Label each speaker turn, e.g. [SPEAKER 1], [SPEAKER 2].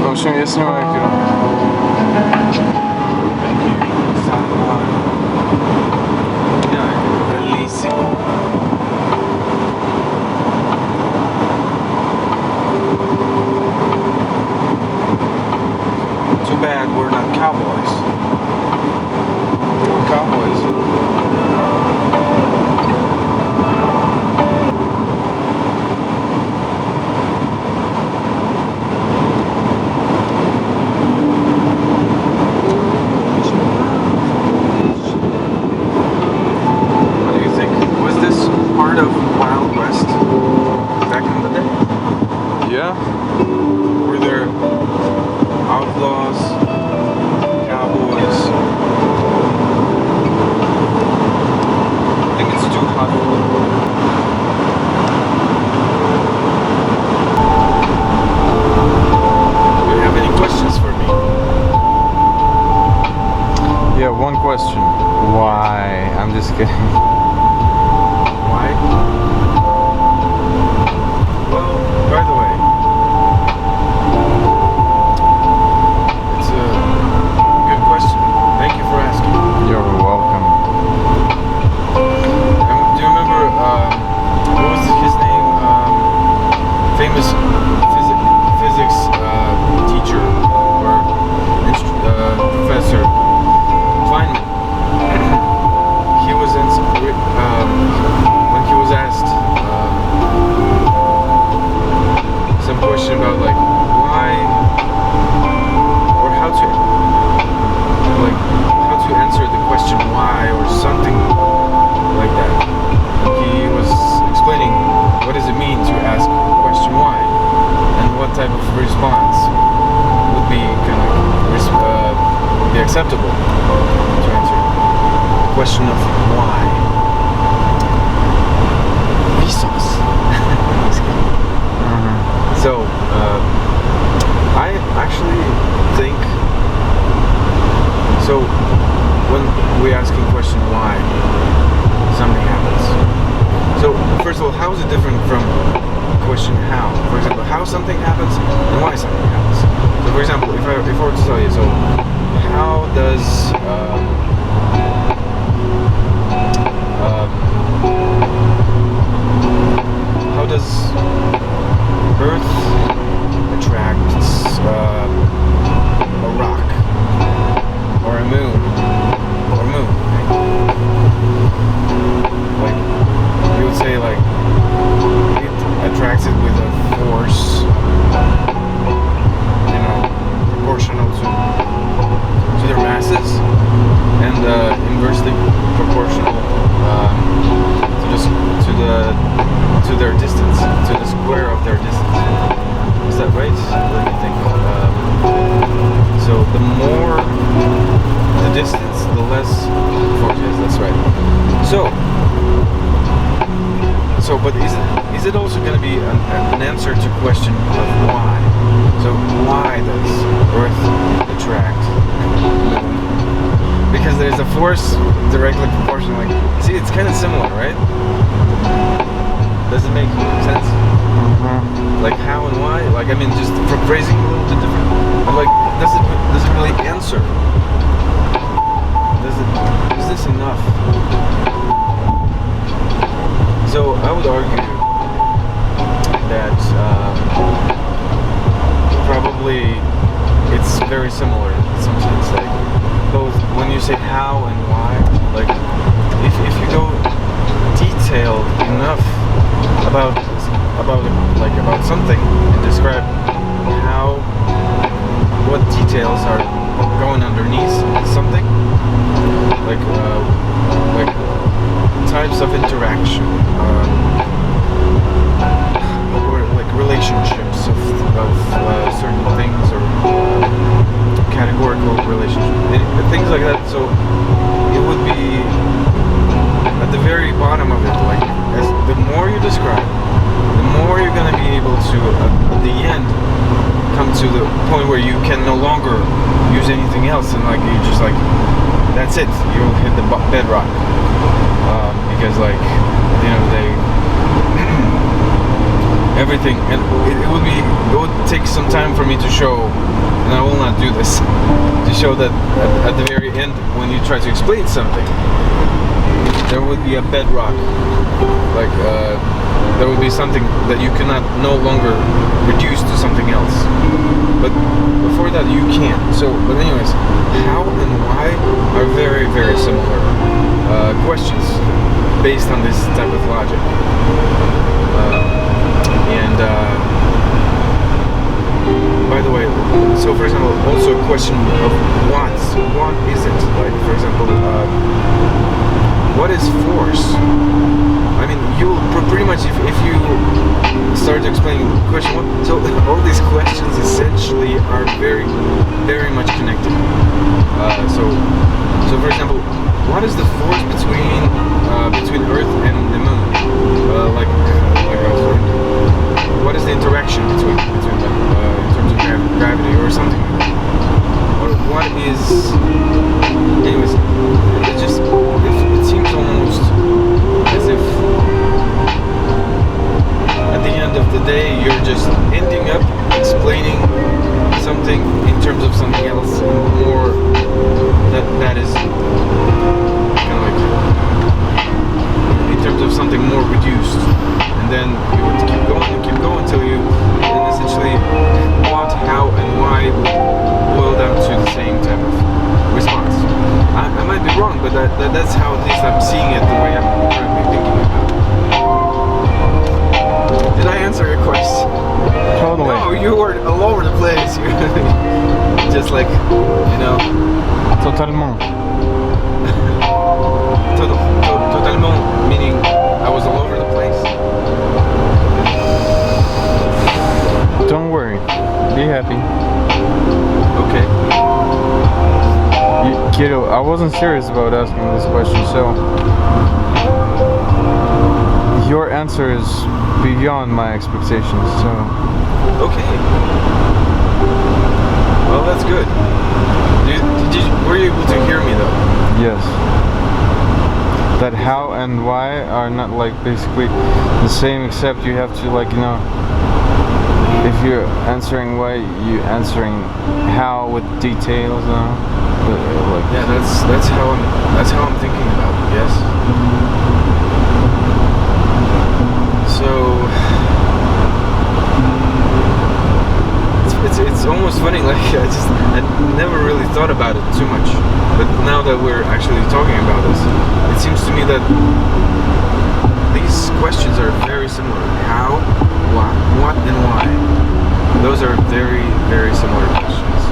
[SPEAKER 1] В общем, я снимаю кино.
[SPEAKER 2] Too bad we're not cowboys.
[SPEAKER 1] Cowboys.
[SPEAKER 2] What do you think? Was this part of Wild West back in the day?
[SPEAKER 1] Yeah.
[SPEAKER 2] Were there outlaws, cowboys? I think it's too hot. Do you have any questions for me?
[SPEAKER 1] Yeah, one question. Why? I'm just kidding.
[SPEAKER 2] Why? Well, by the way, it's a good question. Thank you for asking.
[SPEAKER 1] You're welcome.
[SPEAKER 2] Do you remember, what was his name? Famous physics teacher or professor, Feynman. He was in, when he was asked some question about like why or how to answer the question why or something like that. He was explaining what does it mean to ask the question why and what type of response would be kind of be acceptable to answer the question of why. Vsauce. So I actually think so when we asking question why something happens. So first of all, how is it different from question how? For example, how something happens and why something happens. So for example, if I were to tell you, so how does Earth attract a rock or a moon right? Like you would say like it attracts it with a force, you know, proportional to their masses and inversely proportional to their distance, to the square of their distance. Is that right? Let me think. So the more the distance, the less force. Yes, that's right. So, but is it also going to be an answer to question of why? So why does Earth attract? Because there's a force directly proportional. Like, see, it's kind of similar, right? Does it make sense? Like how and why? Like I mean, just for phrasing a little bit different. But like, does it really answer? Is this enough? So I would argue that probably it's very similar in some sense. Like both when you say how and why. Like if you go detailed enough about something and describe what details are going underneath something, like types of interaction, or like relationships of certain things or categorical relationships, things like that. So it would be at the very bottom of it, like as the more you describe, the more you're going to be able to at the end come to the point where you can no longer use anything else, and like you just like that's it, you'll hit the bedrock, because like at the end of the day everything, and it would take some time for me to show, and I will not do this, to show that at the very end, when you try to explain something, there would be a bedrock, like there would be something that you cannot no longer reduce to something else. But before that, you can. So, but anyways, how and why are very, very similar questions based on this type of logic. By the way, so for example, also a question of what. So what is it? Like, for example, what is force? I mean, you pretty much, if you start to explain question, so all these questions essentially are very, very much connected. So for example, what is the force between Earth and the Moon? Like what is the interaction between them in terms of gravity or something like that? Or what is? Anyways, it seems almost as if at the end of the day you're just ending up explaining something in terms of something else, more that is kind of like in terms of something more reduced, and then you would keep going until you, and essentially what, how, and why would boil down to the same type of response. I might be wrong, but that's how at least I'm seeing it, the way I'm currently thinking about it. Did I answer your question?
[SPEAKER 1] Totally.
[SPEAKER 2] No, you were all over the place. Just like, you know.
[SPEAKER 1] Totalement.
[SPEAKER 2] Totalement, meaning I was all over the place.
[SPEAKER 1] Don't worry. Be happy.
[SPEAKER 2] Okay.
[SPEAKER 1] Kiddo, I wasn't serious about asking this question, so your answer is beyond my expectations, so
[SPEAKER 2] Okay. Well, that's good. Were you able to hear me though?
[SPEAKER 1] yes. That how and why are not like basically the same, except you have to, like, you know, if you're answering why, you answering how with details, you know? Like,
[SPEAKER 2] Yeah, that's how I'm thinking about it. Yes. So it's almost funny. Like I never really thought about it too much, but now that we're actually talking about this, it seems to me that these questions are very similar. How, what, and why. Those are very, very similar questions.